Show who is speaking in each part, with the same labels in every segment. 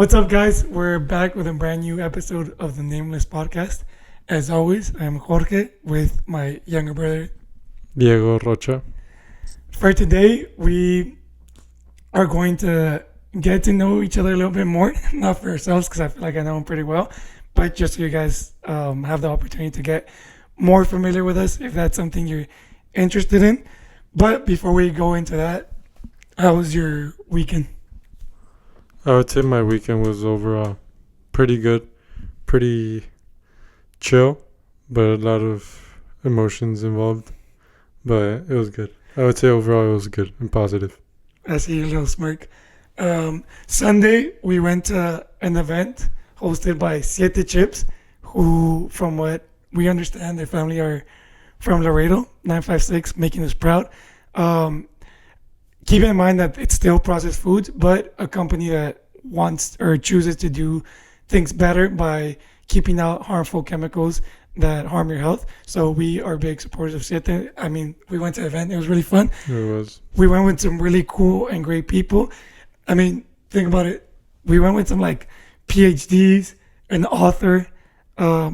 Speaker 1: What's up, guys? We're back with a brand new episode of the Nameless Podcast. As always, I'm Jorge with my younger brother.
Speaker 2: Diego Rocha.
Speaker 1: For today, we are going to get to know each other a little bit more. Not for ourselves, because I feel like I know him pretty well, but just so you guys have the opportunity to get more familiar with us if that's something you're interested in. But before we go into that, how was your weekend?
Speaker 2: I would say my weekend was overall pretty good, pretty chill, but a lot of emotions involved. But it was good. I would say overall it was good and positive.
Speaker 1: I see your little smirk. Sunday, we went to an event hosted by Siete Chips, who, from what we understand, their family are from Laredo, 956, making us proud. Keep in mind that it's still processed foods, but a company that wants or chooses to do things better by keeping out harmful chemicals that harm your health. So we are big supporters of Siete. I mean, we went to an event. It was really fun.
Speaker 2: It was.
Speaker 1: We went with some really cool and great people. I mean, think about it. We went with some like PhDs, an author,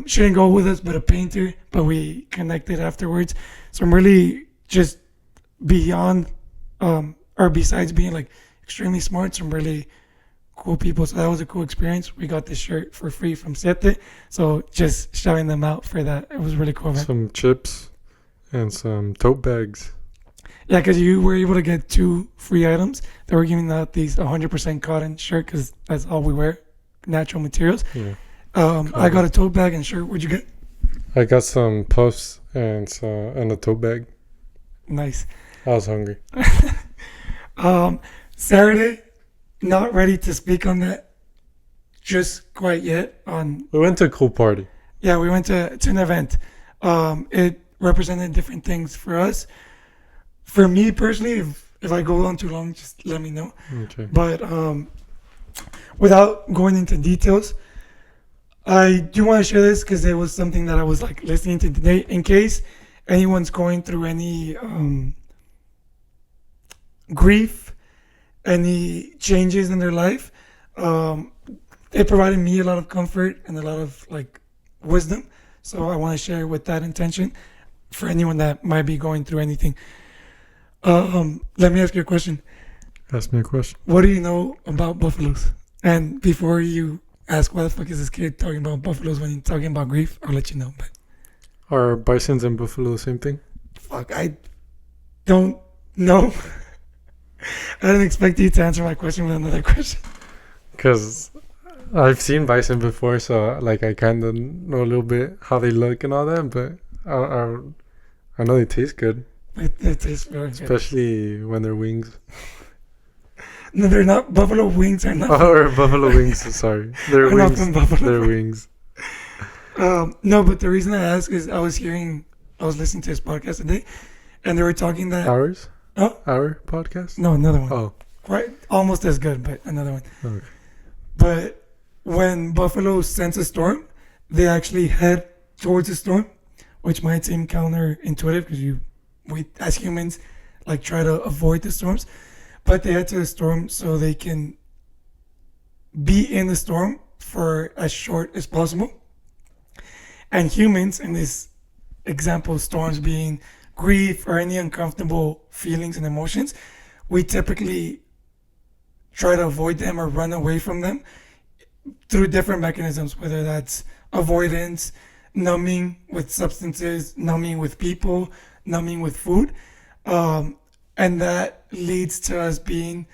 Speaker 1: she didn't go with us, but a painter, but we connected afterwards. Some really just beyond, or besides being like extremely smart, some really cool people. So that was a cool experience. We got this shirt for free from Siete. So just shouting them out for that. It was really cool, man.
Speaker 2: Some chips and some tote bags.
Speaker 1: Yeah, because you were able to get 2 free items. They were giving out these 100% cotton shirt because that's all we wear, natural materials.
Speaker 2: Yeah.
Speaker 1: I got a tote bag and shirt. What'd you get?
Speaker 2: I got some puffs and a tote bag.
Speaker 1: Nice.
Speaker 2: I was hungry.
Speaker 1: Saturday, not ready to speak on that just quite yet.
Speaker 2: We went to a cool party.
Speaker 1: Yeah, we went to an event. It represented different things for us. For me personally, if I go on too long, just let me know.
Speaker 2: Okay.
Speaker 1: But without going into details, I do want to share this because it was something that I was like listening to today. In case anyone's going through any grief, any changes in their life, it provided me a lot of comfort and a lot of like wisdom. So I want to share with that intention for anyone that might be going through anything. Let me ask you a question.
Speaker 2: Ask me a question.
Speaker 1: What do you know about buffaloes? And before you ask why the fuck is this kid talking about buffaloes when he's talking about grief, I'll let you know. But
Speaker 2: Are bisons and buffalo the same thing?
Speaker 1: fuck, I don't know. I didn't expect you to answer my question with another question.
Speaker 2: Because I've seen bison before, so like I kind of know a little bit how they look and all that, but I know they taste good,
Speaker 1: It tastes very good.
Speaker 2: especially when they're wings.
Speaker 1: No, they're not. Buffalo wings are not.
Speaker 2: Or buffalo wings, sorry. They're
Speaker 1: are not
Speaker 2: wings.
Speaker 1: from buffalo.
Speaker 2: They're wings.
Speaker 1: No, but the reason I ask is I was listening to his podcast today, and they were talking that.
Speaker 2: Ours?
Speaker 1: Oh?
Speaker 2: Our podcast?
Speaker 1: No, another one.
Speaker 2: Oh.
Speaker 1: Quite almost as good, but another one.
Speaker 2: Okay.
Speaker 1: But when buffalo sense a storm, they actually head towards the storm, which might seem counterintuitive because we as humans like try to avoid the storms, but they head to the storm so they can be in the storm for as short as possible. And humans, in this example, storms being grief or any uncomfortable feelings and emotions, we typically try to avoid them or run away from them through different mechanisms, whether that's avoidance, numbing with substances, numbing with people, numbing with food. And that leads to us being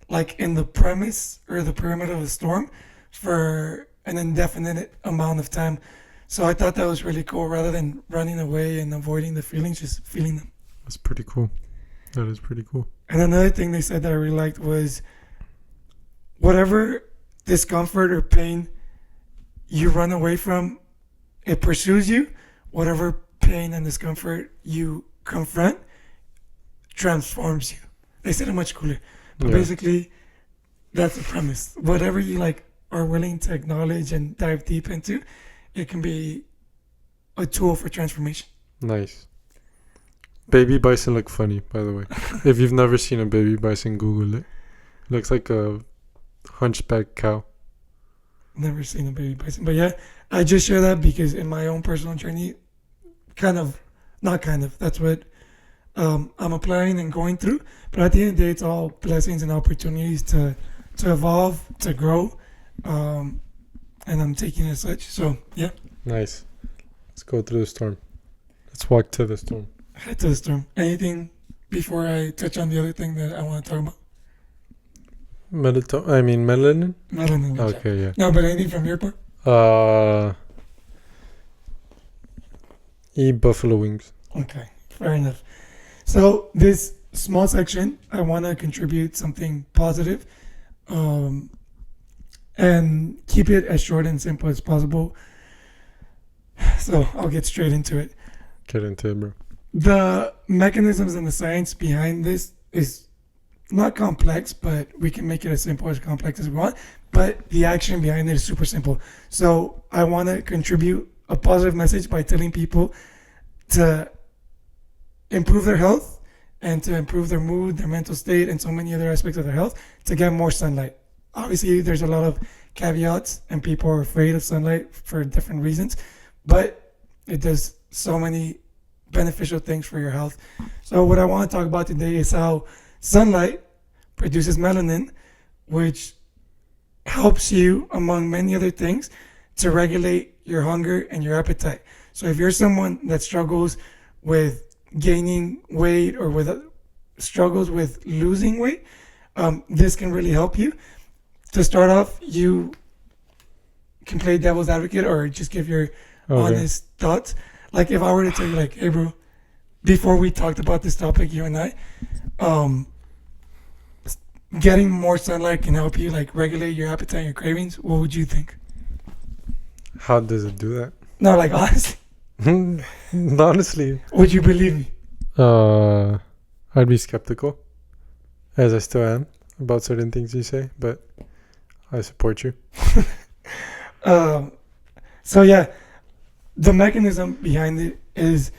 Speaker 1: like in the premise or the perimeter of the storm for an indefinite amount of time. So I thought that was really cool. Rather than running away and avoiding the feelings, just feeling them.
Speaker 2: That's pretty cool. That is pretty cool.
Speaker 1: And another thing they said that I really liked was whatever discomfort or pain you run away from, it pursues you. Whatever pain and discomfort you confront transforms you. They said it much cooler. But
Speaker 2: Yeah.
Speaker 1: basically, that's the premise. Whatever you like are willing to acknowledge and dive deep into, it can be a tool for transformation.
Speaker 2: Nice. Baby bison look funny, by the way. If you've never seen a baby bison, Google it. Looks like a hunchback cow.
Speaker 1: Never seen a baby bison. But yeah, I just share that because in my own personal journey, not kind of, that's what I'm applying and going through. But at the end of the day, it's all blessings and opportunities to evolve, to grow. And I'm taking it as such. So, yeah.
Speaker 2: Nice. Let's go through the storm. Let's walk to the storm.
Speaker 1: Head to the storm. Anything before I touch on the other thing that I want to talk about?
Speaker 2: Melanin?
Speaker 1: Melanin.
Speaker 2: Okay, yeah.
Speaker 1: No, but anything from your part?
Speaker 2: Eat buffalo wings.
Speaker 1: Okay, fair enough. So this small section, I want to contribute something positive, and keep it as short and simple as possible. So I'll get straight into it.
Speaker 2: Get into it, bro.
Speaker 1: The mechanisms and the science behind this is not complex, but we can make it as simple as complex as we want. But the action behind it is super simple. So I want to contribute a positive message by telling people to improve their health and to improve their mood, their mental state, and so many other aspects of their health to get more sunlight. Obviously, there's a lot of caveats, and people are afraid of sunlight for different reasons, but it does so many beneficial things for your health. So what I want to talk about today is how sunlight produces melanin, which helps you, among many other things, to regulate your hunger and your appetite. So if you're someone that struggles with gaining weight or struggles with losing weight, this can really help you. To start off, you can play devil's advocate or just give your honest thoughts. Like if I were to tell you, like, hey, bro, before we talked about this topic, you and I, getting more sunlight can help you like regulate your appetite and your cravings. What would you think?
Speaker 2: How does it do that?
Speaker 1: No, like honestly.
Speaker 2: Honestly.
Speaker 1: Would you believe me?
Speaker 2: I'd be skeptical, as I still am, about certain things you say, but I support you.
Speaker 1: So yeah, the mechanism behind it is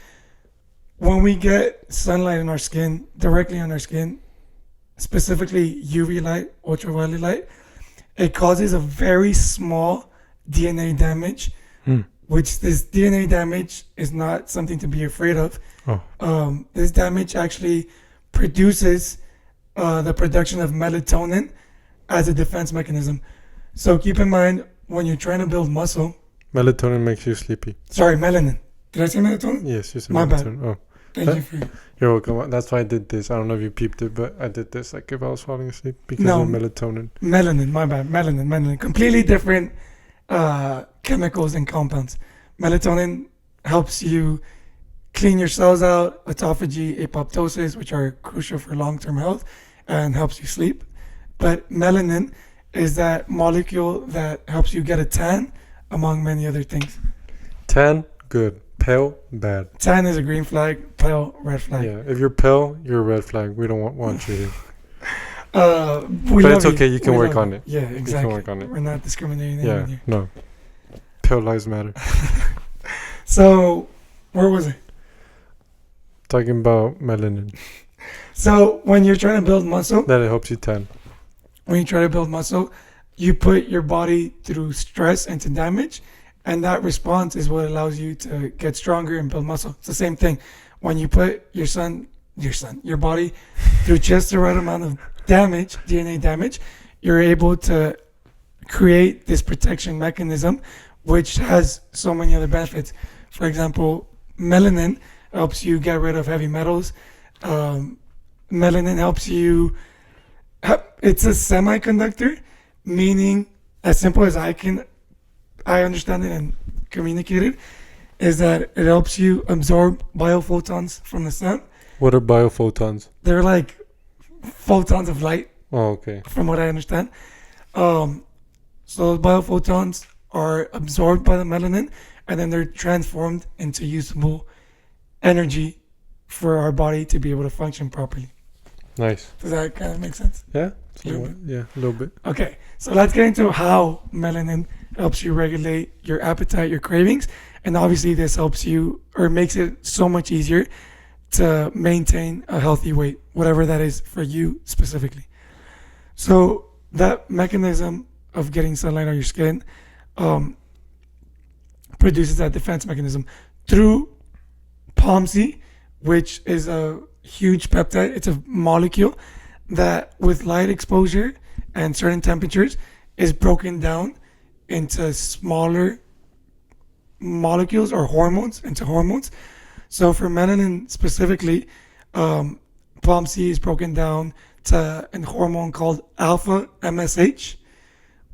Speaker 1: when we get sunlight in our skin, directly on our skin, specifically UV light, ultraviolet light, it causes a very small DNA damage, which this DNA damage is not something to be afraid of. This damage actually produces the production of melatonin as a defense mechanism. So keep in mind, when you're trying to build muscle...
Speaker 2: Melatonin makes you sleepy.
Speaker 1: Sorry, melanin. Did I say melatonin?
Speaker 2: Yes, you said
Speaker 1: My
Speaker 2: melatonin.
Speaker 1: bad.
Speaker 2: Oh.
Speaker 1: Thank you for...
Speaker 2: You're welcome. That's why I did this. I don't know if you peeped it, but I did this like if I was falling asleep because
Speaker 1: No.
Speaker 2: of melatonin.
Speaker 1: Melanin, my bad. Melanin. Completely different chemicals and compounds. Melatonin helps you clean your cells out, autophagy, apoptosis, which are crucial for long-term health, and helps you sleep. But melanin is that molecule that helps you get a tan, among many other things.
Speaker 2: Tan, good. Pale, bad.
Speaker 1: Tan is a green flag, pale, red flag.
Speaker 2: Yeah, if you're pale, you're a red flag. We don't want you here.
Speaker 1: But
Speaker 2: it's okay. You can work on it.
Speaker 1: Yeah, exactly.
Speaker 2: You can work on it.
Speaker 1: We're not discriminating
Speaker 2: Yeah,
Speaker 1: anyone here.
Speaker 2: no. Pale lives matter.
Speaker 1: So, where was I?
Speaker 2: Talking about melanin.
Speaker 1: So, when you're trying to build muscle,
Speaker 2: That it helps you tan.
Speaker 1: when you try to build muscle, you put your body through stress and to damage, and that response is what allows you to get stronger and build muscle. It's the same thing. When you put your body through just the right amount of damage, DNA damage, you're able to create this protection mechanism, which has so many other benefits. For example, melanin helps you get rid of heavy metals. Melanin helps you. It's a semiconductor, meaning as simple as I understand it and communicate it, is that it helps you absorb biophotons from the sun.
Speaker 2: What are biophotons?
Speaker 1: They're like photons of light,
Speaker 2: Oh, okay.
Speaker 1: from what I understand. So biophotons are absorbed by the melanin, and then they're transformed into usable energy for our body to be able to function properly.
Speaker 2: Nice.
Speaker 1: Does that kind of make sense?
Speaker 2: Yeah?
Speaker 1: Little
Speaker 2: Yeah, a little bit.
Speaker 1: Okay, so let's get into how melanin helps you regulate your appetite, your cravings, and obviously this helps you or makes it so much easier to maintain a healthy weight, whatever that is for you specifically. So that mechanism of getting sunlight on your skin um, produces that defense mechanism through POMC, which is a huge peptide. It's a molecule that, with light exposure and certain temperatures, is broken down into smaller molecules or hormones, into hormones. So for melanin specifically, POMC is broken down to a hormone called alpha MSH,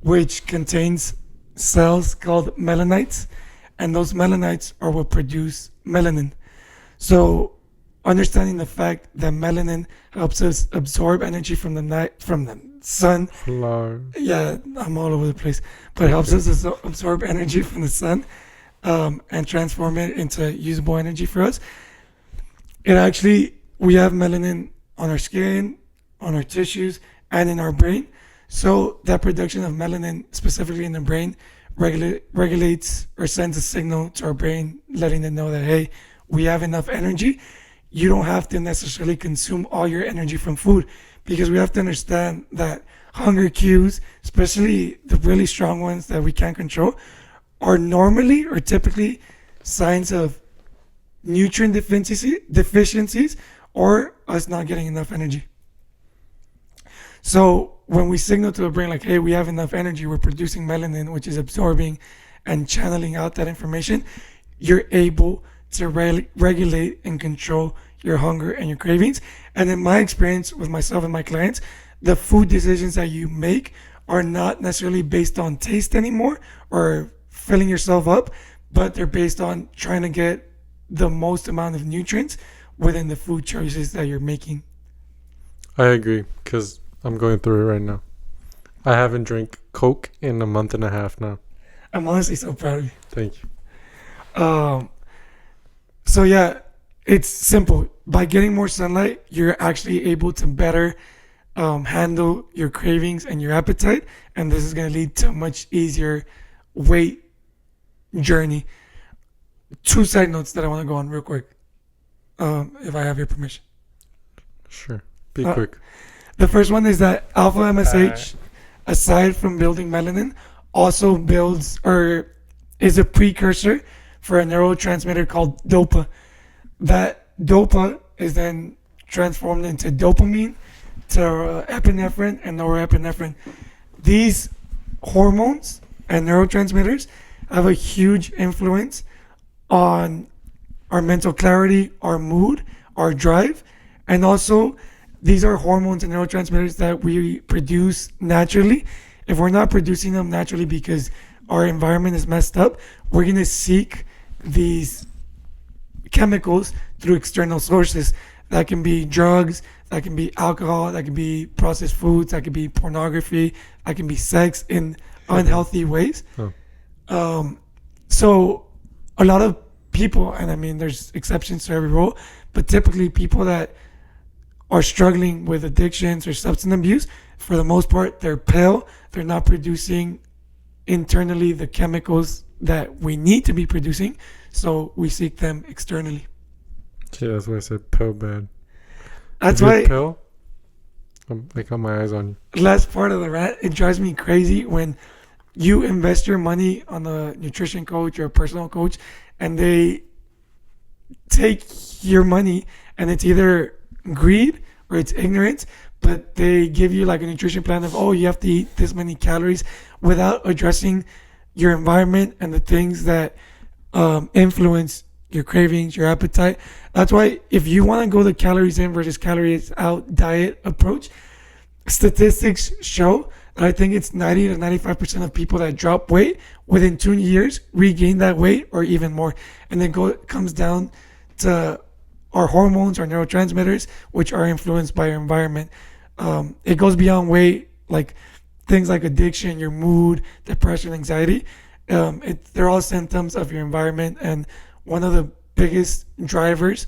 Speaker 1: which contains cells called melanites, and those melanites are what produce melanin. So understanding the fact that melanin helps us absorb energy from the night, from the sun.
Speaker 2: Flower.
Speaker 1: Yeah, I'm all over the place, but it helps us absorb energy from the sun, and transform it into usable energy for us. It actually, we have melanin on our skin, on our tissues, and in our brain. So that production of melanin, specifically in the brain, regulates or sends a signal to our brain, letting it know that, hey, we have enough energy. You don't have to necessarily consume all your energy from food, because we have to understand that hunger cues, especially the really strong ones that we can't control, are normally or typically signs of nutrient deficiencies or us not getting enough energy. So when we signal to the brain like, hey, we have enough energy, we're producing melanin, which is absorbing and channeling out that information, you're able to regulate and control your hunger and your cravings. And in my experience with myself and my clients, the food decisions that you make are not necessarily based on taste anymore or filling yourself up, but they're based on trying to get the most amount of nutrients within the food choices that you're making.
Speaker 2: I agree, because I'm going through it right now. I haven't drank Coke in a month and a half now.
Speaker 1: I'm honestly so proud of you.
Speaker 2: Thank you.
Speaker 1: So yeah, it's simple. By getting more sunlight, you're actually able to better handle your cravings and your appetite, and this is going to lead to a much easier weight journey. 2 side notes that I want to go on real quick, if I have your permission.
Speaker 2: Sure. Be quick.
Speaker 1: The first one is that alpha MSH, aside from building melanin, also builds or is a precursor for a neurotransmitter called DOPA. That DOPA is then transformed into dopamine, to epinephrine, and norepinephrine. These hormones and neurotransmitters have a huge influence on our mental clarity, our mood, our drive, and also these are hormones and neurotransmitters that we produce naturally. If we're not producing them naturally because our environment is messed up, we're going to seek these chemicals through external sources. That can be drugs, that can be alcohol, that can be processed foods, that can be pornography, that can be sex in unhealthy ways. So a lot of people, and I mean there's exceptions to every rule, but typically people that are struggling with addictions or substance abuse, for the most part, they're pale. They're not producing internally the chemicals that we need to be producing, so we seek them externally.
Speaker 2: Yeah, that's why I said pill bad.
Speaker 1: That's
Speaker 2: if
Speaker 1: why.
Speaker 2: you're pill, I got my eyes on you.
Speaker 1: Last part of the rant, it drives me crazy when you invest your money on a nutrition coach or a personal coach, and they take your money, and it's either greed or it's ignorance, but they give you like a nutrition plan of, oh, you have to eat this many calories, without addressing your environment and the things that influence your cravings, your appetite. That's why if you want to go the calories in versus calories out diet approach, statistics show that I think it's 90 to 95% of people that drop weight within 2 years regain that weight or even more. And then comes down to our hormones, our neurotransmitters, which are influenced by our environment. It goes beyond weight, like things like addiction, your mood, depression, anxiety. They're all symptoms of your environment, and one of the biggest drivers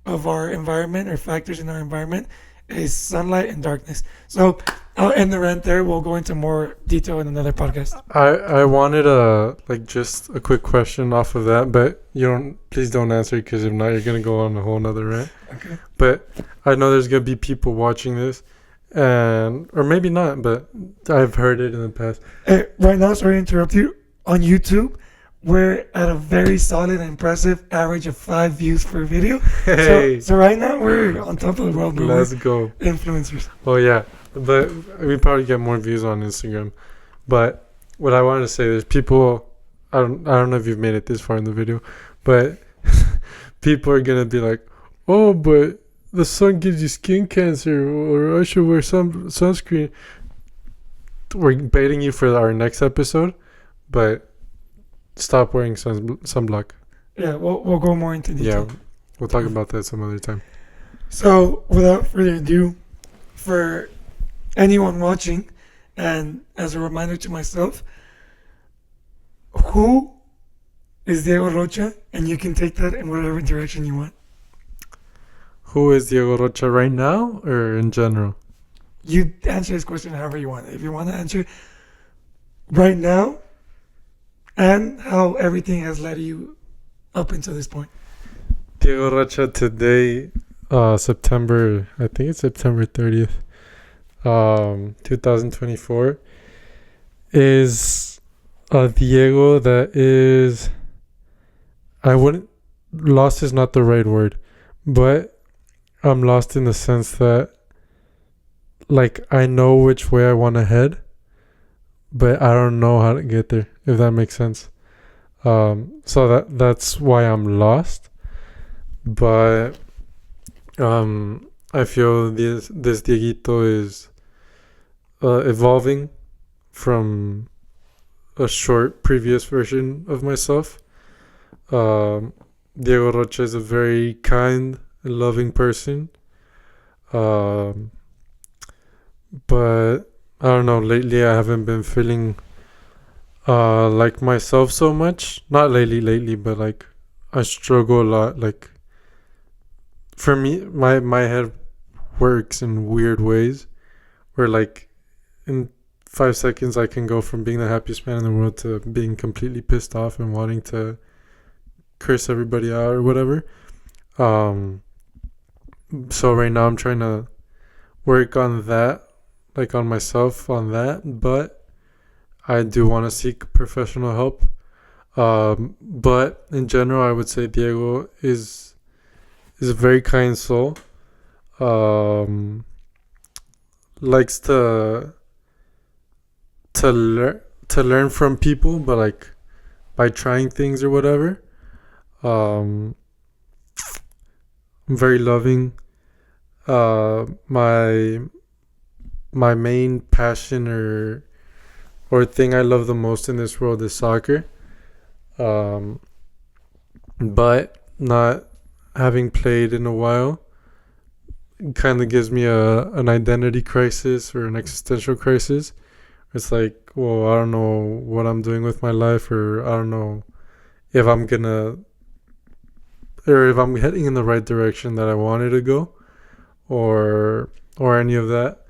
Speaker 1: of our environment or factors in our environment is sunlight and darkness. So I'll end the rant there. We'll go into more detail in another podcast.
Speaker 2: I wanted just a quick question off of that, but please don't answer, because if not, you're gonna go on a whole nother rant.
Speaker 1: Okay.
Speaker 2: But I know there's gonna be people watching this, or maybe not, but I've heard it in the past.
Speaker 1: Hey, right now, sorry to interrupt you. on YouTube, we're at a very solid and impressive average of 5 views per video.
Speaker 2: Hey,
Speaker 1: So right now we're on top of the world, bro.
Speaker 2: let's go.
Speaker 1: We're influencers.
Speaker 2: Oh yeah, but we probably get more views on Instagram. But what I wanted to say is people. I don't know if you've made it this far in the video, but people are gonna be like, "Oh, but the sun gives you skin cancer, or I should wear some sunscreen." We're baiting you for our next episode, but stop wearing sunblock.
Speaker 1: Yeah, we'll go more into detail.
Speaker 2: Yeah, we'll talk about that some other time.
Speaker 1: So without further ado, for anyone watching, and as a reminder to myself, who is Diego Rocha? And you can take that in whatever direction you want.
Speaker 2: Who is Diego Rocha right now, or in general?
Speaker 1: You answer this question however you want. If you want to answer right now, and how everything has led you up until this point.
Speaker 2: Diego Rocha today, September, I think it's September 30th, 2024, is a Diego that is, lost is not the right word, but I'm lost in the sense that, like, I know which way I want to head, but I don't know how to get there, if that makes sense. So that's why I'm lost. But I feel this Dieguito is evolving from a short previous version of myself. Diego Rocha is a very kind and loving person. But I don't know, lately I haven't been feeling like myself so much. Not lately, but like I struggle a lot. Like, for me, my head works in weird ways where, like, in 5 seconds I can go from being the happiest man in the world to being completely pissed off and wanting to curse everybody out or whatever. So right now I'm trying to work on that, like on myself on that, but I do want to seek professional help. But in general, I would say Diego is a very kind soul. Likes to learn from people, but like by trying things or whatever. I'm very loving. My main passion or thing I love the most in this world is soccer. But not having played in a while kind of gives me an identity crisis or an existential crisis. It's like, well, I don't know what I'm doing with my life, or I don't know if I'm heading in the right direction that I wanted to go, or any of that.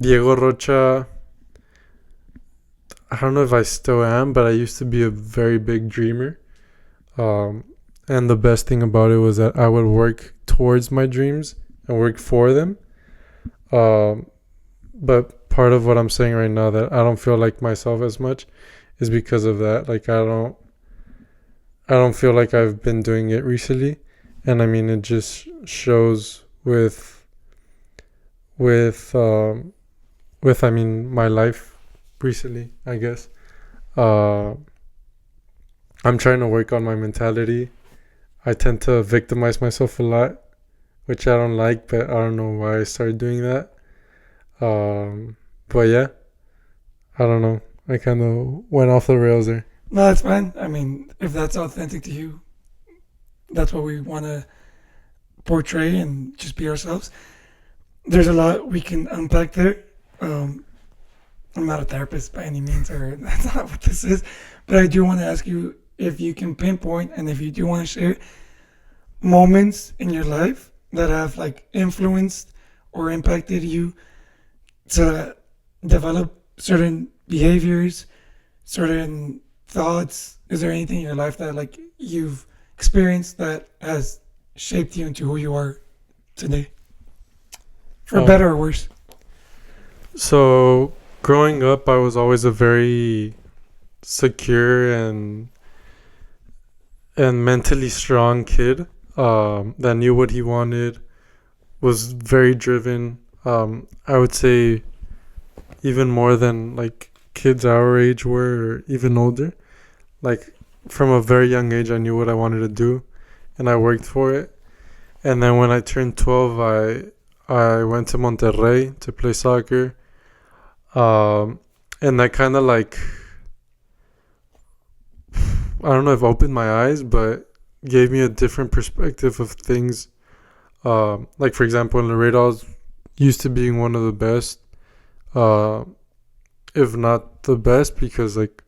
Speaker 2: Diego Rocha, I don't know if I still am, but I used to be a very big dreamer. And the best thing about it was that I would work towards my dreams and work for them. But part of what I'm saying right now, that I don't feel like myself as much, is because of that. Like, I don't feel like I've been doing it recently. And I mean, it just shows with I mean, my life recently, I guess. I'm trying to work on my mentality. I tend to victimize myself a lot, which I don't like, but I don't know why I started doing that. But yeah, I don't know. I kind of went off the rails there.
Speaker 1: No, that's fine. I mean, if that's authentic to you, that's what we want to portray and just be ourselves. There's a lot we can unpack there. I'm not a therapist by any means, or that's not what this is. But I do want to ask you if you can pinpoint, and if you do want to share, moments in your life that have like influenced or impacted you to develop certain behaviors, certain thoughts. Is there anything in your life that like you've experienced that has shaped you into who you are today, for better or worse?
Speaker 2: So growing up, I was always a very secure and mentally strong kid that knew what he wanted, was very driven. I would say even more than like kids our age were, or even older. Like from a very young age, I knew what I wanted to do, and I worked for it. And then when I turned 12, I went to Monterrey to play soccer, and that kind of like, I don't know if opened my eyes, but gave me a different perspective of things. Like for example, in Laredo, I was used to being one of the best, uh, if not the best, because like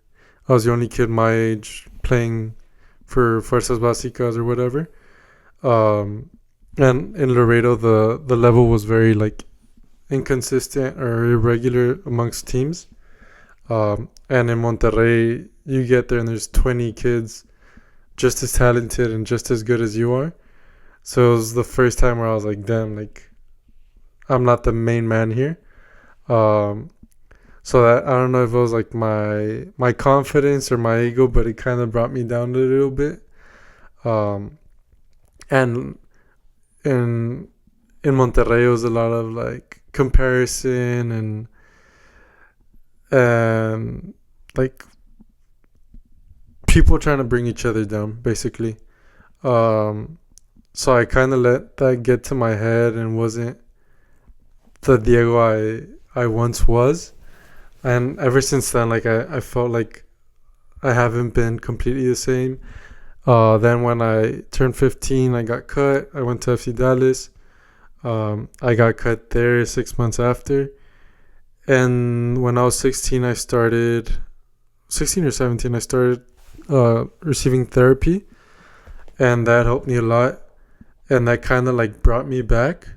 Speaker 2: I was the only kid my age playing for Fuerzas Básicas or whatever. Um, and in Laredo, the level was very like inconsistent or irregular amongst teams. And in Monterrey, you get there and there's 20 kids just as talented and just as good as you are. So it was the first time where I was like, damn, like I'm not the main man here. Um, so that I don't know if it was like my confidence or my ego, but it kind of brought me down a little bit. Um, and in Monterrey, it was a lot of like comparison and like people trying to bring each other down, basically. Um, so I kind of let that get to my head and wasn't the Diego I once was. And ever since then, like I felt like I haven't been completely the same. Then when I turned 15, I got cut. I went to FC Dallas. I got cut there 6 months after. And when I was 16, 16 or 17, I started receiving therapy. And that helped me a lot. And that kind of like brought me back.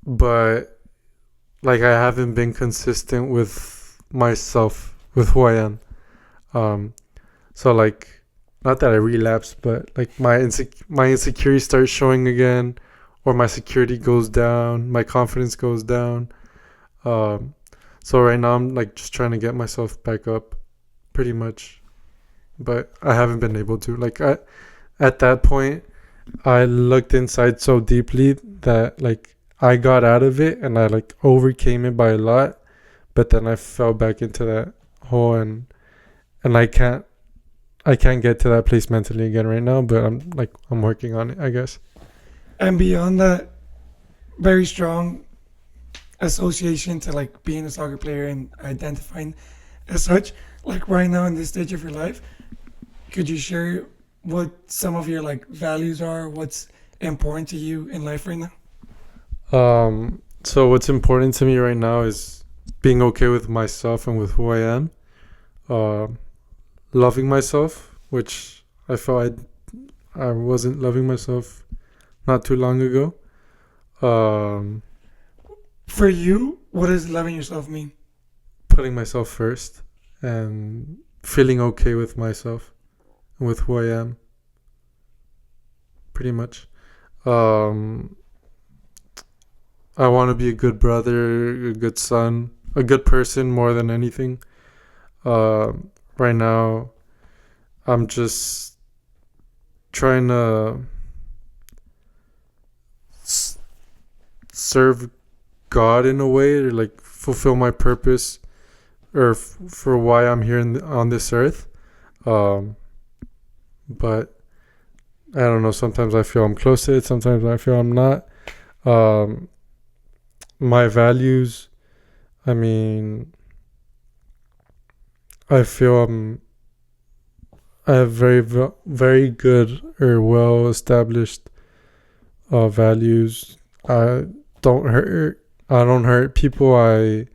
Speaker 2: But like I haven't been consistent with myself, with who I am. So like, not that I relapsed, but like my insecurity starts showing again, or my security goes down, my confidence goes down. Um, so right now I'm like just trying to get myself back up, pretty much, but I haven't been able to. Like at that point, I looked inside so deeply that like I got out of it and I like overcame it by a lot, but then I fell back into that hole and I can't get to that place mentally again right now, but I'm working on it, I guess.
Speaker 1: And beyond that, very strong association to like being a soccer player and identifying as such. Like right now in this stage of your life, could you share what some of your like values are? What's important to you in life right now?
Speaker 2: So what's important to me right now is being okay with myself and with who I am. Um, Loving myself, which I felt I wasn't loving myself not too long ago. Um,
Speaker 1: For you, what does loving yourself mean?
Speaker 2: Putting myself first and feeling okay with myself and with who I am, pretty much. Um, I want to be a good brother, a good son, a good person more than anything. Right now, I'm just trying to s- serve God in a way, or like fulfill my purpose, or for why I'm here on this earth. Um, but I don't know. Sometimes I feel I'm close to it. Sometimes I feel I'm not. Um, my values. I mean, I feel I have very good or well established values. I don't hurt. I don't hurt people. I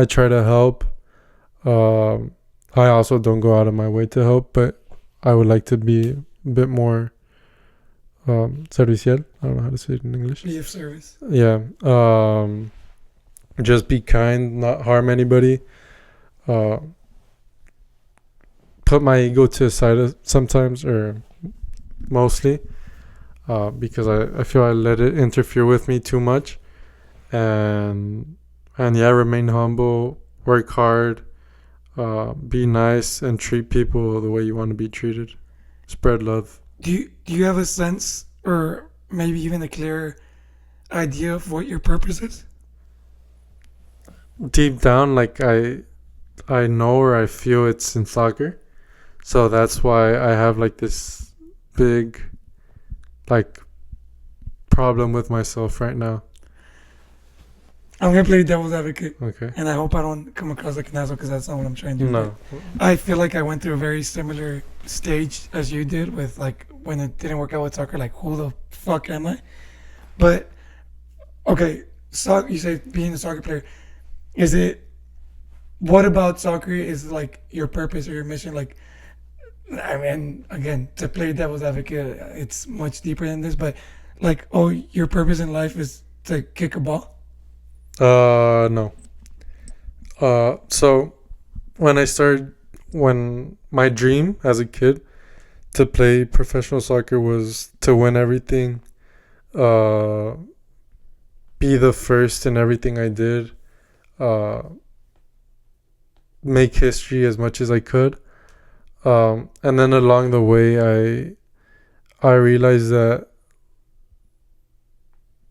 Speaker 2: try to help. Um, I also don't go out of my way to help, but I would like to be a bit more servicial. I don't know how to say it in English.
Speaker 1: Be of service.
Speaker 2: Yeah. Just be kind, not harm anybody. Uh, put my ego to the side sometimes, or mostly, because I feel I let it interfere with me too much. And yeah, remain humble, work hard, be nice, and treat people the way you want to be treated. Spread love.
Speaker 1: Do you have a sense, or maybe even a clear idea of what your purpose is?
Speaker 2: Deep down, like I know or I feel it's in soccer. So that's why I have like this big like problem with myself right now.
Speaker 1: I'm gonna play devil's advocate,
Speaker 2: Okay.
Speaker 1: and I hope I don't come across like an asshole because that's not what I'm trying to do.
Speaker 2: No.
Speaker 1: I feel like I went through a very similar stage as you did with like when it didn't work out with soccer. Like, who the fuck am I? But okay, you say being a soccer player, is it? What about soccer is like your purpose or your mission? Like, I mean, again, to play devil's advocate, it's much deeper than this. But like, oh, your purpose in life is to kick a ball.
Speaker 2: No. So when my dream as a kid to play professional soccer was to win everything, uh, be the first in everything I did, uh, make history as much as I could. And then along the way, I realized that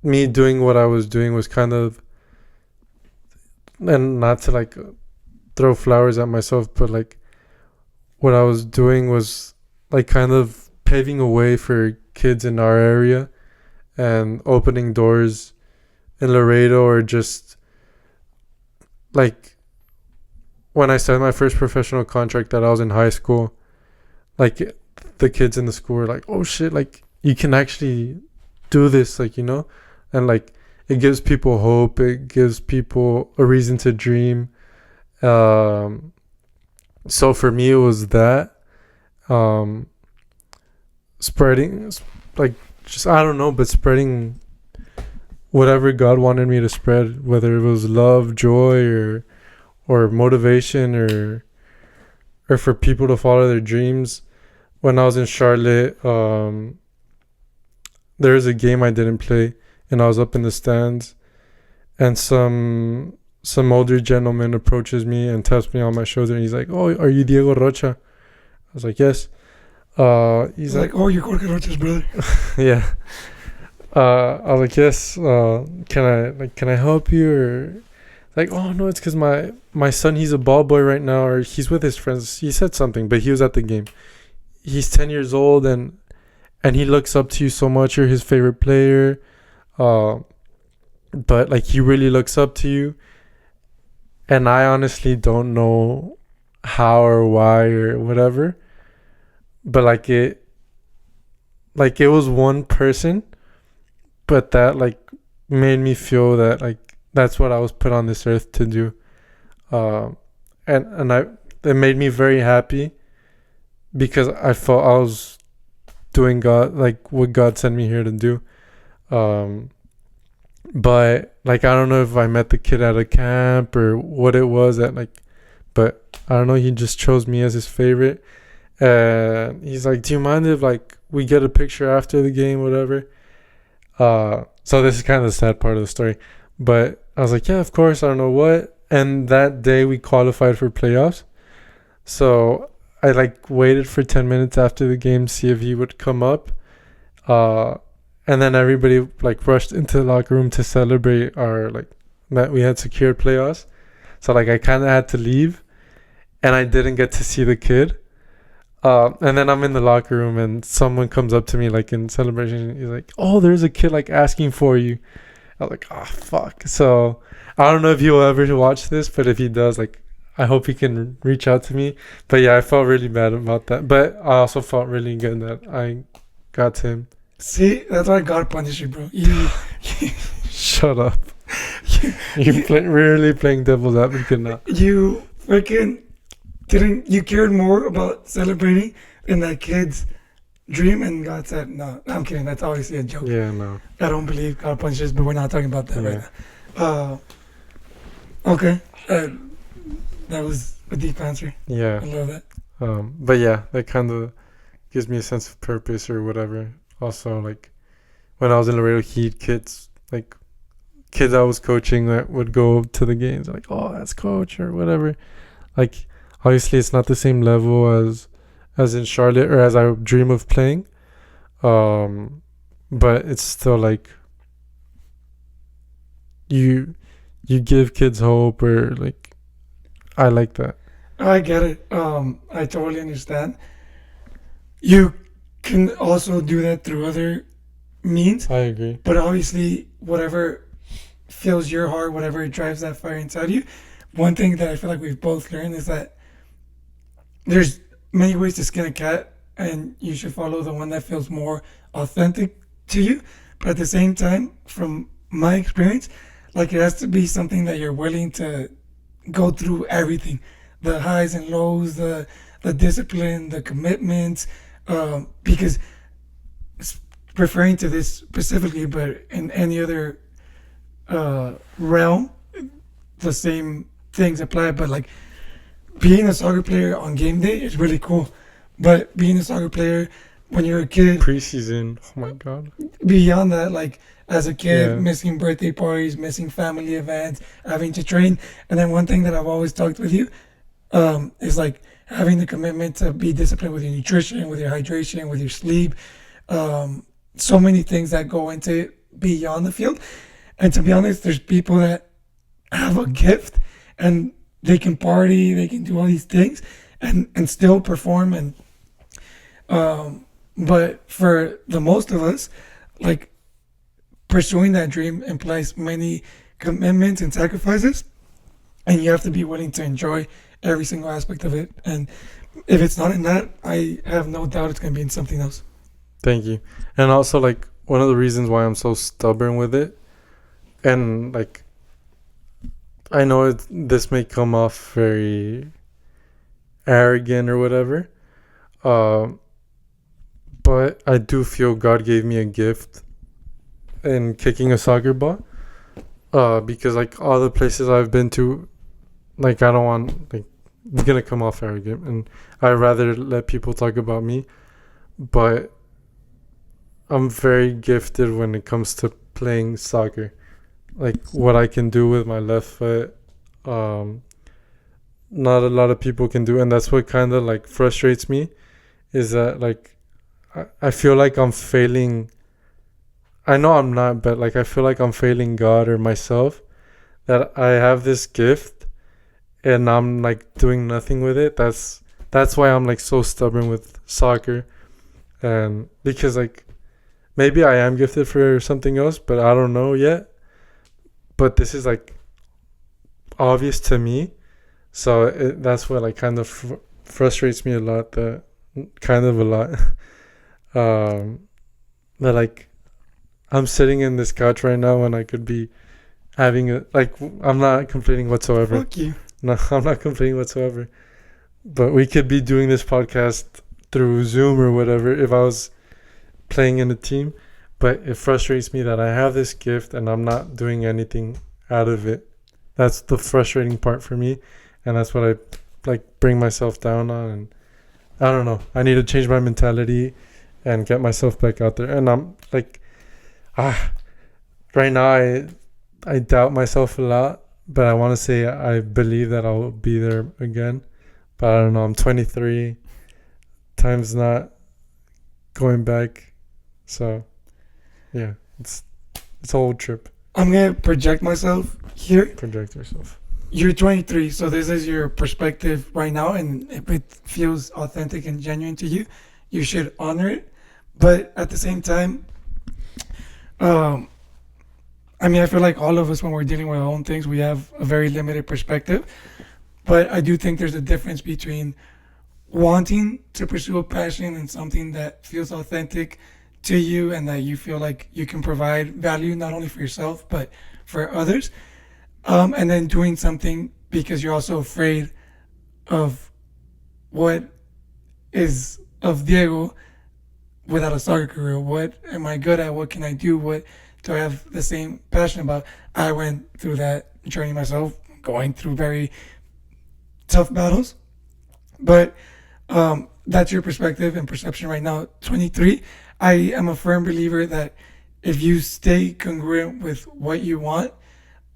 Speaker 2: me doing what I was doing was kind of, and not to like throw flowers at myself, but like what I was doing was like kind of paving a way for kids in our area and opening doors in Laredo, or just like when I signed my first professional contract that I was in high school, like the kids in the school were like, oh shit, like you can actually do this, like, and like it gives people hope, it gives people a reason to dream. So for me it was that, spreading, like, just I don't know, but spreading whatever God wanted me to spread, whether it was love, joy, or motivation, or for people to follow their dreams. When I was in Charlotte, there was a game I didn't play, and I was up in the stands, and some older gentleman approaches me and taps me on my shoulder, and he's like, "Oh, are you Diego Rocha?" I was like, "Yes." He's like,
Speaker 1: "Oh, you're Jorge Rocha's brother."
Speaker 2: yeah. I was like, "Yes. Can I help you?" Or like, "Oh no, it's because my son, he's a ball boy right now, or he's with his friends." He said something, but he was at the game. He's 10 years old, and he looks up to you so much. You're his favorite player. But like he really looks up to you, and I honestly don't know how or why or whatever, but like it was one person, but that like made me feel that like that's what I was put on this earth to do. And it made me very happy, because I felt I was doing God, like what God sent me here to do. But like I don't know if I met the kid at a camp or what it was at, like, but I don't know, he just chose me as his favorite, and he's like, "Do you mind if like we get a picture after the game, whatever?" So this is kind of the sad part of the story, but I was like, "Yeah, of course." I don't know what, and that day we qualified for playoffs, so I like waited for 10 minutes after the game to see if he would come up. And then everybody like rushed into the locker room to celebrate our like that we had secured playoffs. So like I kind of had to leave, and I didn't get to see the kid. And then I'm in the locker room, and someone comes up to me like in celebration. He's like, "Oh, there's a kid like asking for you." I was like, "Oh fuck." So I don't know if he'll ever watch this, but if he does, like, I hope he can reach out to me. But yeah, I felt really bad about that. But I also felt really good that I got to him.
Speaker 1: See, that's why God punished you, bro. You
Speaker 2: Shut up. You're really playing devil's advocate now.
Speaker 1: You freaking didn't. You cared more about celebrating than that kid's dream, and God said, "No, I'm kidding. That's obviously a joke."
Speaker 2: Yeah, no.
Speaker 1: I don't believe God punishes, but we're not talking about that right
Speaker 2: Yeah.
Speaker 1: now. Okay. That was a deep answer.
Speaker 2: Yeah.
Speaker 1: I love that.
Speaker 2: But yeah, that kind of gives me a sense of purpose or whatever. Also, like when I was in Laredo Heat, kids kids I was coaching that would go to the games like, oh, that's coach or whatever. Like, obviously, it's not the same level as in Charlotte or as I dream of playing. But it's still like you give kids hope, or like, I like that.
Speaker 1: I get it. I totally understand. You can also do that through other means,
Speaker 2: I agree.
Speaker 1: but obviously, whatever fills your heart, whatever drives that fire inside you. One thing that I feel like we've both learned is that there's many ways to skin a cat, and you should follow the one that feels more authentic to you. But at the same time, from my experience, like it has to be something that you're willing to go through everything, the highs and lows, the discipline, the commitments, because referring to this specifically, but in any other realm, the same things apply. But like being a soccer player on game day is really cool, but being a soccer player when you're a kid,
Speaker 2: Preseason, oh my god.
Speaker 1: beyond that, like as a kid,
Speaker 2: Yeah.
Speaker 1: missing birthday parties, missing family events, having to train. And then one thing that I've always talked with you is like having the commitment to be disciplined with your nutrition, with your hydration, with your sleep. So many things that go into it beyond the field. And to be honest, there's people that have a gift and they can party, they can do all these things and still perform. And but for the most of us, like pursuing that dream implies many commitments and sacrifices, and you have to be willing to enjoy every single aspect of it. And if it's not in that, I have no doubt it's going to be in something else.
Speaker 2: Thank you. And also, like, one of the reasons why I'm so stubborn with it, and like, I know this may come off very arrogant or whatever, but I do feel God gave me a gift in kicking a soccer ball. Because like all the places I've been to, like, I don't want, like, it's gonna come off arrogant, and I'd rather let people talk about me. But I'm very gifted when it comes to playing soccer. Like, what I can do with my left foot, not a lot of people can do, and that's what kind of like frustrates me, is that like I feel like I'm failing. I know I'm not, but like I feel like I'm failing God or myself, that I have this gift and I'm like doing nothing with it. That's why I'm like so stubborn with soccer, and because like maybe I am gifted for something else, but I don't know yet. But this is like obvious to me, so that's what like kind of frustrates me a lot. That kind of a lot. That like I'm sitting in this couch right now and I could be having a like. I'm not complaining whatsoever.
Speaker 1: Fuck you.
Speaker 2: No, I'm not complaining whatsoever. But we could be doing this podcast through Zoom or whatever if I was playing in a team. But it frustrates me that I have this gift and I'm not doing anything out of it. That's the frustrating part for me. And that's what I like bring myself down on. And I don't know. I need to change my mentality and get myself back out there. And I'm like, right now I doubt myself a lot. But I want to say I believe that I'll be there again. But I don't know. I'm 23. Time's not going back. So, yeah. It's a whole trip.
Speaker 1: I'm going to project myself here.
Speaker 2: Project yourself.
Speaker 1: You're 23, so this is your perspective right now, and if it feels authentic and genuine to you, you should honor it. But at the same time, I mean, I feel like all of us, when we're dealing with our own things, we have a very limited perspective. But I do think there's a difference between wanting to pursue a passion and something that feels authentic to you and that you feel like you can provide value not only for yourself but for others, and then doing something because you're also afraid of what is of Diego without a soccer career. What am I good at? What can I do? What do I have the same passion about? I went through that journey myself, going through very tough battles. But that's your perspective and perception right now, 23. I am a firm believer that if you stay congruent with what you want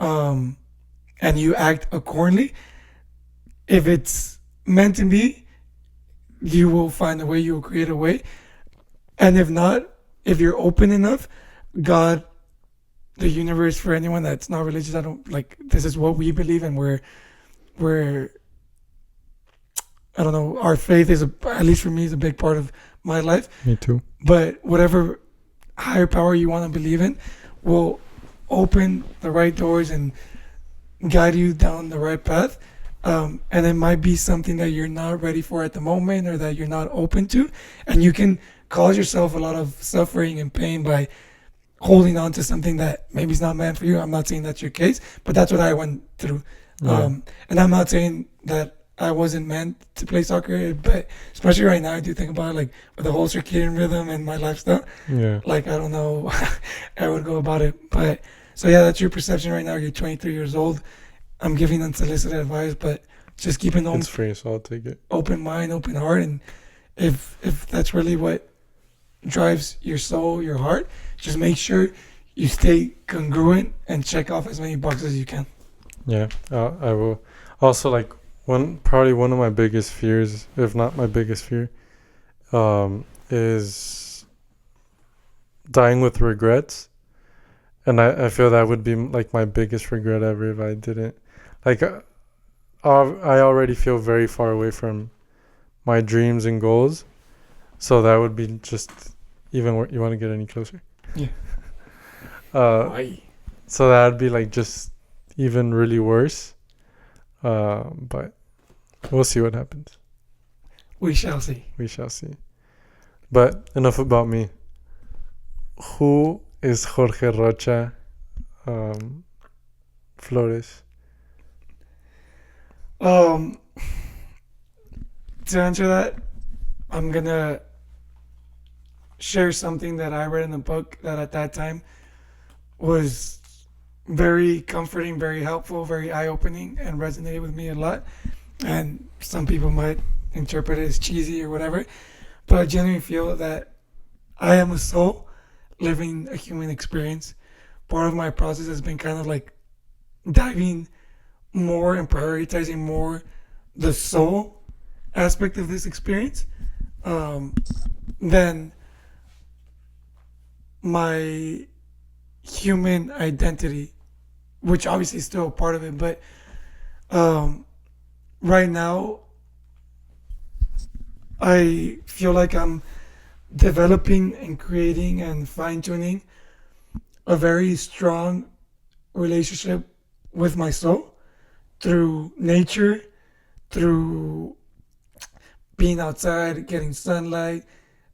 Speaker 1: and you act accordingly, if it's meant to be, you will find a way, you will create a way. And if not, if you're open enough, God, the universe, for anyone that's not religious, I don't like, this is what we believe, and we're I don't know, our faith is at least for me, is a big part of my life.
Speaker 2: Me too.
Speaker 1: But whatever higher power you want to believe in will open the right doors and guide you down the right path. And it might be something that you're not ready for at the moment, or that you're not open to. And you can cause yourself a lot of suffering and pain by holding on to something that maybe is not meant for you. I'm not saying that's your case, but that's what I went through.
Speaker 2: Yeah.
Speaker 1: And I'm not saying that I wasn't meant to play soccer, but especially right now, I do think about it, like with the whole circadian rhythm and my lifestyle.
Speaker 2: Yeah.
Speaker 1: Like, I don't know how I would go about it. But so, yeah, that's your perception right now. You're 23 years old. I'm giving unsolicited advice, but just keep an
Speaker 2: It's free, so I'll take it.
Speaker 1: open mind, open heart. And if that's really what drives your soul, your heart, just make sure you stay congruent and check off as many boxes as you can.
Speaker 2: Yeah, I will. Also, like, probably one of my biggest fears, if not my biggest fear, is dying with regrets. And I feel that would be like my biggest regret ever if I didn't. Like, I already feel very far away from my dreams and goals. So that would be just even you want to get any closer?
Speaker 1: Yeah.
Speaker 2: Why? So that would be like just even really worse. But we'll see what happens.
Speaker 1: We shall see.
Speaker 2: We shall see. But enough about me. Who is Jorge Rocha Flores?
Speaker 1: To answer that, I'm gonna share something that I read in a book that at that time was very comforting, very helpful, very eye-opening, and resonated with me a lot. And some people might interpret it as cheesy or whatever, but I genuinely feel that I am a soul living a human experience. Part of my process has been kind of like diving more and prioritizing more the soul aspect of this experience than my human identity, which obviously is still a part of it. But right now, I feel like I'm developing and creating and fine-tuning a very strong relationship with my soul through nature, through being outside, getting sunlight,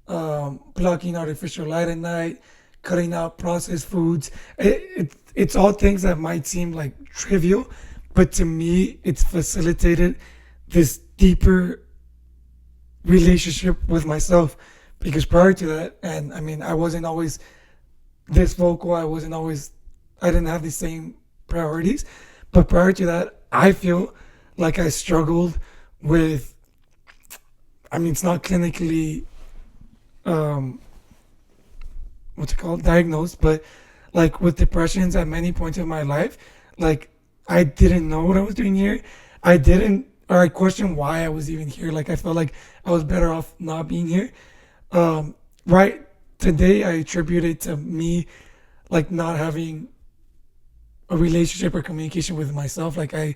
Speaker 1: blocking artificial light at night, cutting out processed foods. It's all things that might seem like trivial, but to me, it's facilitated this deeper relationship with myself. Because prior to that, and I mean, I wasn't always this vocal. I didn't have the same priorities. But prior to that, I feel like I struggled with, I mean, it's not clinically, diagnosed, but like with depressions at many points of my life. Like, I didn't know what I was doing here. I questioned why I was even here. Like, I felt like I was better off not being here. Right today, I attribute it to me, like, not having a relationship or communication with myself. Like, I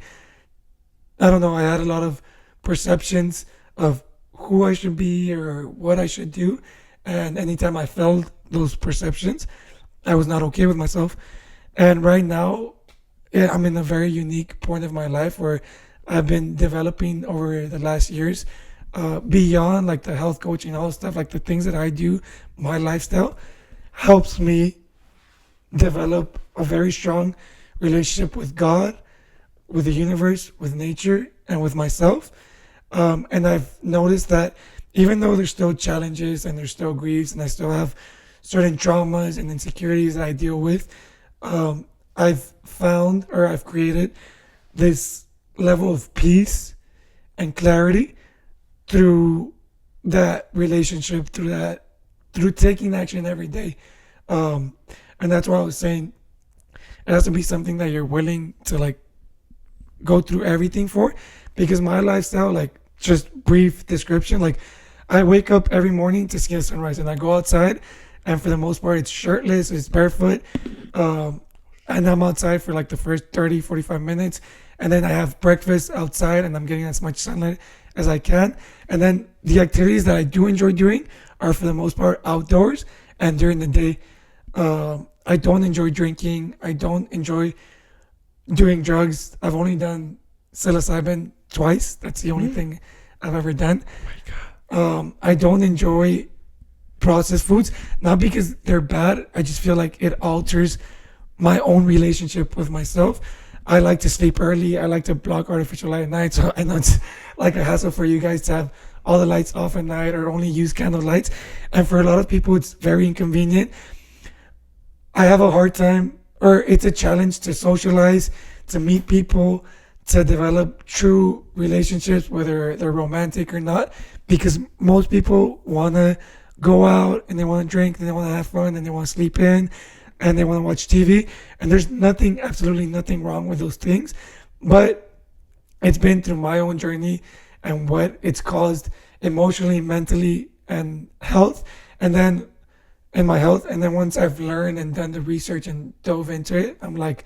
Speaker 1: don't know. I had a lot of perceptions of who I should be or what I should do, and anytime I felt those perceptions, I was not okay with myself. And right now, I'm in a very unique point of my life where I've been developing over the last years, beyond like the health coaching, all stuff, like the things that I do, my lifestyle helps me develop a very strong relationship with God, with the universe, with nature, and with myself. And I've noticed that even though there's still challenges and there's still griefs and I still have certain traumas and insecurities that I deal with, I've found, or I've created, this level of peace and clarity through that relationship, through taking action every day. And that's what I was saying. It has to be something that you're willing to like go through everything for. Because my lifestyle, like just brief description, like I wake up every morning to see a sunrise, and I go outside, and for the most part, it's shirtless, it's barefoot, um, and I'm outside for like the first 30, 45 minutes, and then I have breakfast outside, and I'm getting as much sunlight as I can, and then the activities that I do enjoy doing are for the most part outdoors and during the day. I don't enjoy drinking. I don't enjoy doing drugs. I've only done psilocybin twice. That's the only thing I've ever done. I don't enjoy processed foods, not because they're bad. I just feel like it alters my own relationship with myself. I like to sleep early. I like to block artificial light at night. So I know it's like a hassle for you guys to have all the lights off at night or only use candle lights. And for a lot of people, it's very inconvenient. I have a hard time, or it's a challenge to socialize, to meet people, to develop true relationships, whether they're romantic or not, because most people want to go out and they want to drink and they want to have fun and they want to sleep in and they want to watch TV. And there's nothing, absolutely nothing wrong with those things. But it's been through my own journey and what it's caused emotionally, mentally, and health. And then in my health. And then once I've learned and done the research and dove into it, I'm like,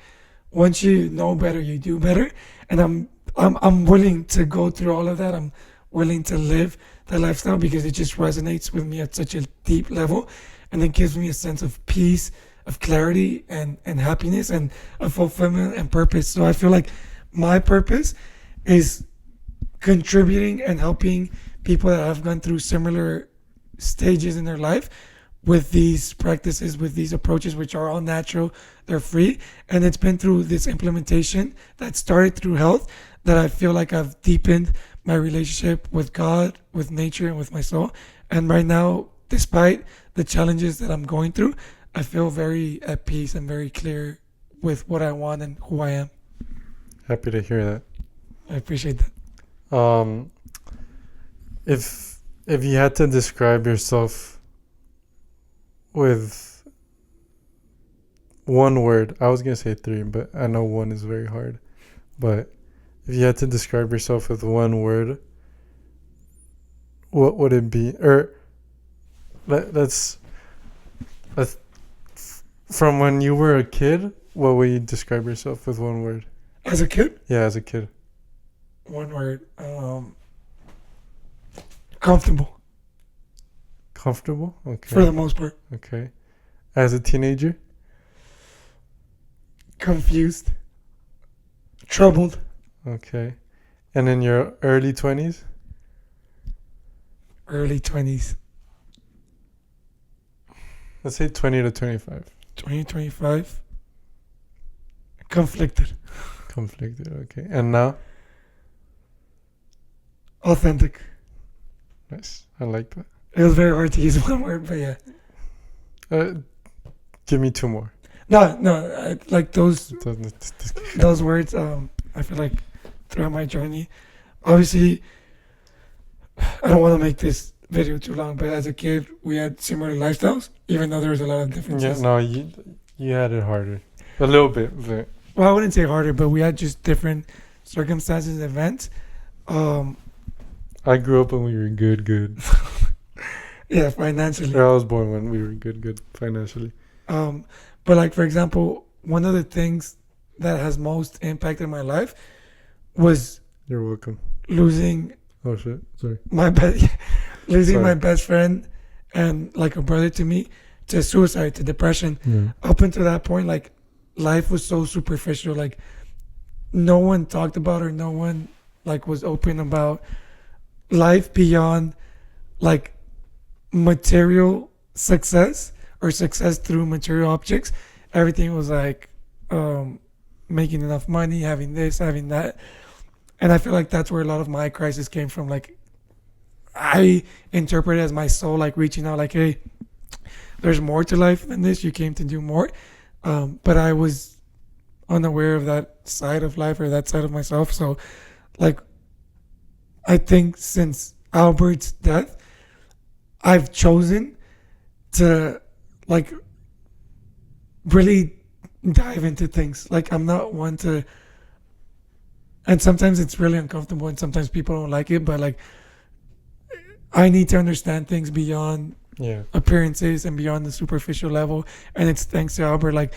Speaker 1: once you know better, you do better. And I'm willing to go through all of that. I'm willing to live that lifestyle because it just resonates with me at such a deep level, and it gives me a sense of peace, of clarity, and happiness, and of fulfillment and purpose. So I feel like my purpose is contributing and helping people that have gone through similar stages in their life with these practices, with these approaches, which are all natural, they're free. And it's been through this implementation that started through health that I feel like I've deepened my relationship with God, with nature, and with my soul. And right now, despite the challenges that I'm going through, I feel very at peace and very clear with what I want and who I am.
Speaker 2: Happy to hear that.
Speaker 1: I appreciate that.
Speaker 2: If you had to describe yourself with one word, I was gonna say three, but I know one is very hard. But if you had to describe yourself with one word, what would it be? Or let's from when you were a kid, what would you describe yourself with one word?
Speaker 1: As a kid,
Speaker 2: Yeah, as a kid.
Speaker 1: one word, comfortable
Speaker 2: Comfortable? Okay.
Speaker 1: for the most part.
Speaker 2: Okay. As a teenager?
Speaker 1: Confused, troubled,
Speaker 2: Okay. And in your early 20s?
Speaker 1: early 20s,
Speaker 2: Let's say 20 to 25.
Speaker 1: 2025, conflicted,
Speaker 2: Conflicted, okay. And now?
Speaker 1: authentic.
Speaker 2: Nice. I like that.
Speaker 1: It was very hard to use one word, but yeah.
Speaker 2: Give me two more.
Speaker 1: No, like those
Speaker 2: Okay.
Speaker 1: those words. I feel like throughout my journey, obviously, I don't want to make this video too long, but as a kid, we had similar lifestyles, even though there was a lot of
Speaker 2: Yeah,
Speaker 1: differences.
Speaker 2: no, you had it harder. A little bit, but
Speaker 1: Well, I wouldn't say harder, but we had just different circumstances, events.
Speaker 2: I grew up when we were good.
Speaker 1: Yeah, financially.
Speaker 2: I was born when we were good financially.
Speaker 1: But like for example, one of the things that has most impacted my life was
Speaker 2: You're welcome.
Speaker 1: losing
Speaker 2: Oh shit, sorry.
Speaker 1: my best losing
Speaker 2: Sorry.
Speaker 1: my best friend and like a brother to me to suicide, to depression.
Speaker 2: Yeah.
Speaker 1: Up until that point, like life was so superficial. Like no one talked about, or no one like was open about life beyond like material success or success through material objects. Everything was like making enough money, having this, having that. And I feel like that's where a lot of my crisis came from. Like I interpret it as my soul like reaching out, like, hey, there's more to life than this. You came to do more. But I was unaware of that side of life or that side of myself. So like I think since Albert's death, I've chosen to like really dive into things. Like I'm not one to, and sometimes it's really uncomfortable, and sometimes people don't like it. But like I need to understand things beyond
Speaker 2: Yeah.
Speaker 1: appearances and beyond the superficial level. And it's thanks to Albert, like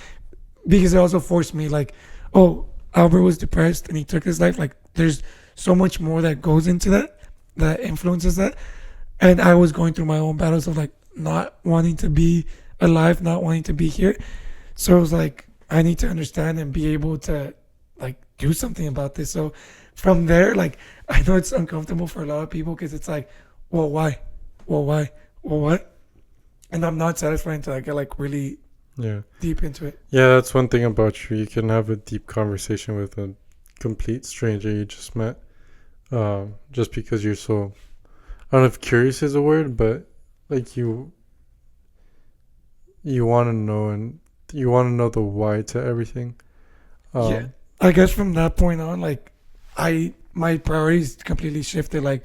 Speaker 1: because it also forced me, like, oh, Albert was depressed and he took his life. Like there's so much more that goes into that, that influences that. And I was going through my own battles of like not wanting to be alive, not wanting to be here. So it was like I need to understand and be able to like do something about this. So from there, like I know it's uncomfortable for a lot of people because it's like, well, why? Well, why? Well, what? And I'm not satisfied until I get like really
Speaker 2: Yeah.
Speaker 1: deep into it.
Speaker 2: Yeah, that's one thing about you. You can have a deep conversation with a complete stranger you just met. Just because you're so, I don't know if curious is a word, but like you want to know, and you want to know the why to everything.
Speaker 1: Yeah. I guess from that point on, like my priorities completely shifted. Like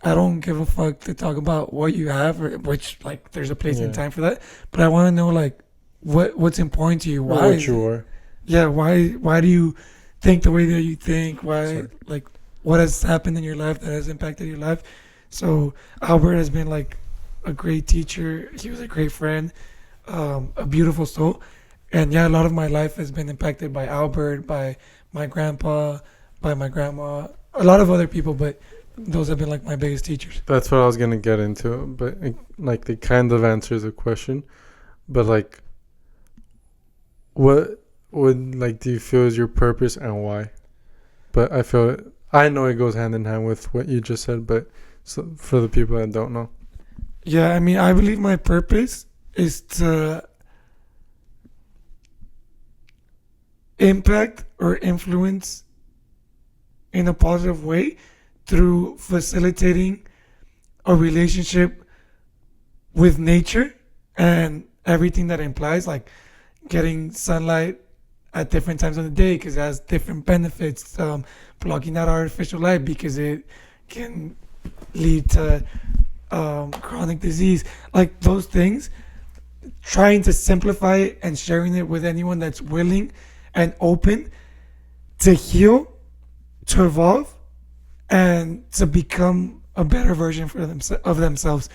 Speaker 1: I don't give a fuck to talk about what you have, or which like there's a place and
Speaker 2: Yeah.
Speaker 1: time for that. But I want to know like what's important to you.
Speaker 2: Or
Speaker 1: Why?
Speaker 2: what you are.
Speaker 1: Yeah. Why do you think the way that you think? Why?
Speaker 2: Sorry.
Speaker 1: Like what has happened in your life that has impacted your life? So Albert has been like a great teacher. He was a great friend, a beautiful soul. And yeah, a lot of my life has been impacted by Albert, by my grandpa, by my grandma, a lot of other people, but those have been like my biggest teachers.
Speaker 2: That's what I was gonna get into, but like it kind of answers the question. But like, what would like do you feel is your purpose and why? But I know it goes hand in hand with what you just said, but so for the people that don't know.
Speaker 1: Yeah, I mean, I believe my purpose is to impact or influence in a positive way through facilitating a relationship with nature and everything that implies, like getting sunlight at different times of the day because it has different benefits. Blocking out artificial light because it can lead to chronic disease. Like those things, trying to simplify it and sharing it with anyone that's willing and open to heal, to evolve, and to become a better version for of themselves.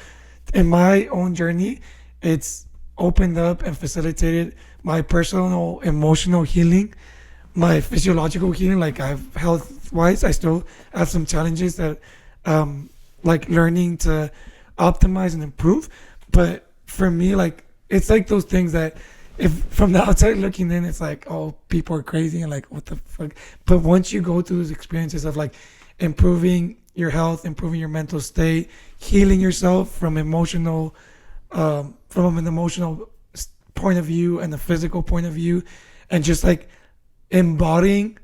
Speaker 1: In my own journey, it's opened up and facilitated my personal emotional healing, my physiological healing. Like I've health wise, I still have some challenges that, like learning to optimize and improve. But for me, like it's like those things that if from the outside looking in, it's like, oh, people are crazy and like, what the fuck? But once you go through those experiences of like improving your health, improving your mental state, healing yourself from from an emotional point of view and a physical point of view, and just like embodying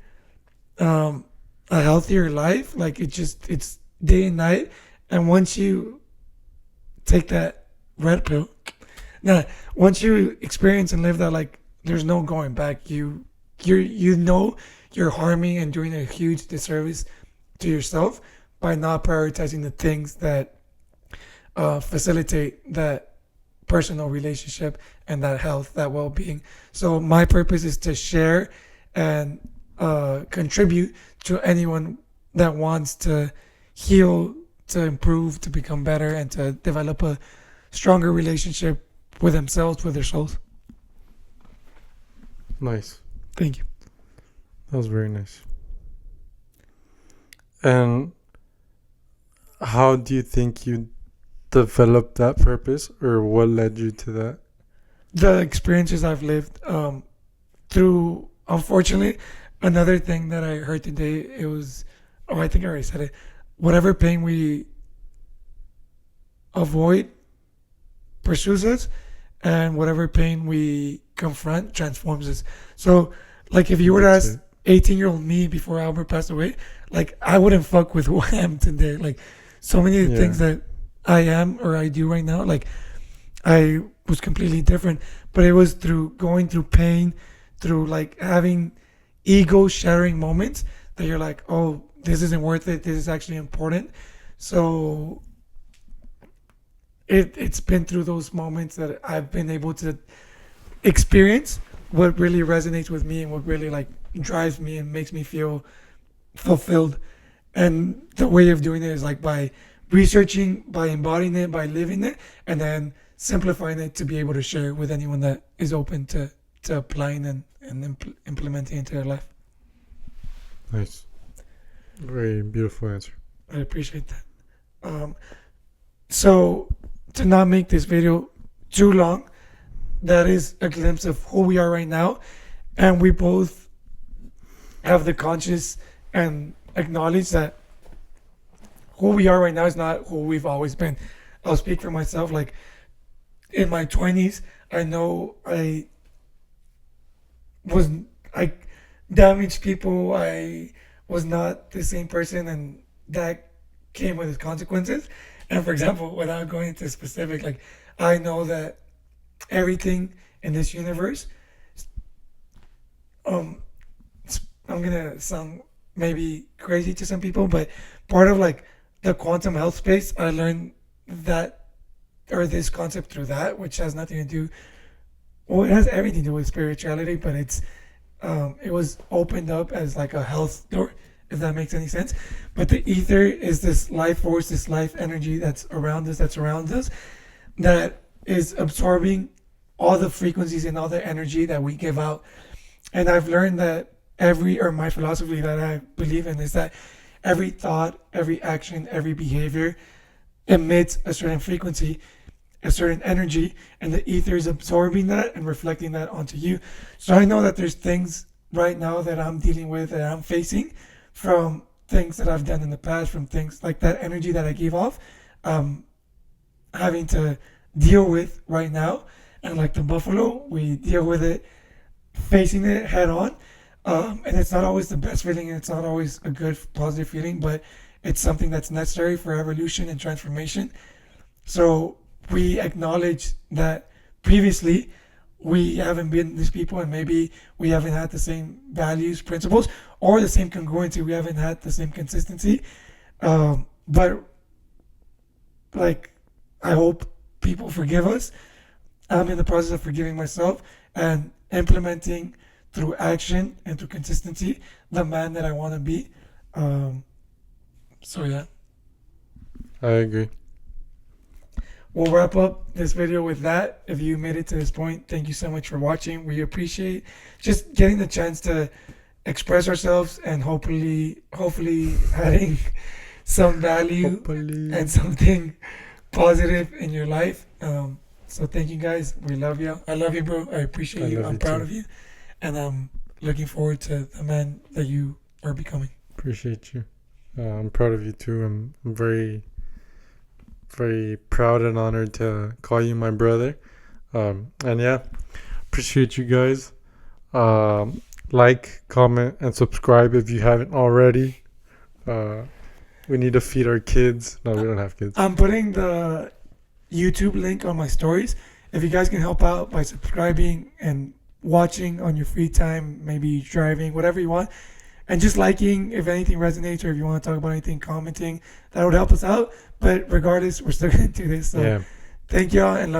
Speaker 1: a healthier life, like it's day and night. And once you take that red pill, now once you experience and live that, like there's no going back. You know you're harming and doing a huge disservice to yourself by not prioritizing the things that facilitate that personal relationship and that health, that well-being. So my purpose is to share and contribute to anyone that wants to heal, to improve, to become better, and to develop a stronger relationship with themselves, with their souls.
Speaker 2: Nice.
Speaker 1: Thank you.
Speaker 2: That was very nice. And how do you think you developed that purpose, or what led you to that?
Speaker 1: The experiences I've lived through, unfortunately, another thing that I heard today, it was, oh, I think I already said it. Whatever pain we avoid pursues us, and whatever pain we confront transforms us. So, like, if you were to
Speaker 2: That's
Speaker 1: ask
Speaker 2: it.
Speaker 1: 18-year-old me before Albert passed away, like, I wouldn't fuck with who I am today. Like, so many of the
Speaker 2: Yeah.
Speaker 1: things that I am or I do right now, like, I was completely different. But it was through going through pain, through, like, having ego shattering moments that you're like, oh, this isn't worth it. This is actually important. So it's been through those moments that I've been able to experience what really resonates with me and what really like drives me and makes me feel fulfilled. And the way of doing it is like by researching, by embodying it, by living it, and then simplifying it to be able to share it with anyone that is open to applying and implementing into their life.
Speaker 2: Nice. Very beautiful answer.
Speaker 1: I appreciate that. So to not make this video too long, that is a glimpse of who we are right now, and we both have the conscious and acknowledge that who we are right now is not who we've always been. I'll speak for myself. Like in my 20s, I know I damaged people. I was not the same person, and that came with its consequences. And for example, without going into specific, like I know that everything in this universe, I'm gonna sound maybe crazy to some people, but part of like the quantum health space, I learned that, or this concept through that, which has nothing to do, well, it has everything to do with spirituality, but it was opened up as like a health door, if that makes any sense. But the ether is this life force, this life energy that's around us, that is absorbing all the frequencies and all the energy that we give out. And I've learned that my philosophy that I believe in is that every thought, every action, every behavior emits a certain frequency, a certain energy, and the ether is absorbing that and reflecting that onto you. So I know that there's things right now that I'm dealing with, that I'm facing from things that I've done in the past, from things like that energy that I gave off, having to deal with right now. And like the buffalo, we deal with it, facing it head on. And it's not always the best feeling, and it's not always a good, positive feeling, but it's something that's necessary for evolution and transformation. So we acknowledge that previously we haven't been these people, and maybe we haven't had the same values, principles, or the same congruency. We haven't had the same consistency. But like, I hope people forgive us. I'm in the process of forgiving myself and implementing through action and through consistency the man that I want to be. So yeah,
Speaker 2: I agree.
Speaker 1: we'll wrap up this video with that. If you made it to this point, thank you so much for watching. We appreciate just getting the chance to express ourselves and hopefully adding some value
Speaker 2: Hopefully.
Speaker 1: and something positive in your life. So thank you guys. We love you. I love you, bro. I appreciate
Speaker 2: I
Speaker 1: you.
Speaker 2: love
Speaker 1: I'm
Speaker 2: you
Speaker 1: proud
Speaker 2: too.
Speaker 1: of you. And I'm looking forward to the man that you are becoming.
Speaker 2: Appreciate you. I'm proud of you too. I'm very, very proud and honored to call you my brother. And yeah, appreciate you guys. Like, comment, and subscribe if you haven't already. We need to feed our kids. No, we don't have kids.
Speaker 1: I'm putting the YouTube link on my stories. If you guys can help out by subscribing and watching on your free time, maybe driving, whatever you want, and just liking if anything resonates, or if you want to talk about anything, commenting, that would help us out. But regardless, we're still going to do this. So
Speaker 2: Yeah.
Speaker 1: thank y'all and love.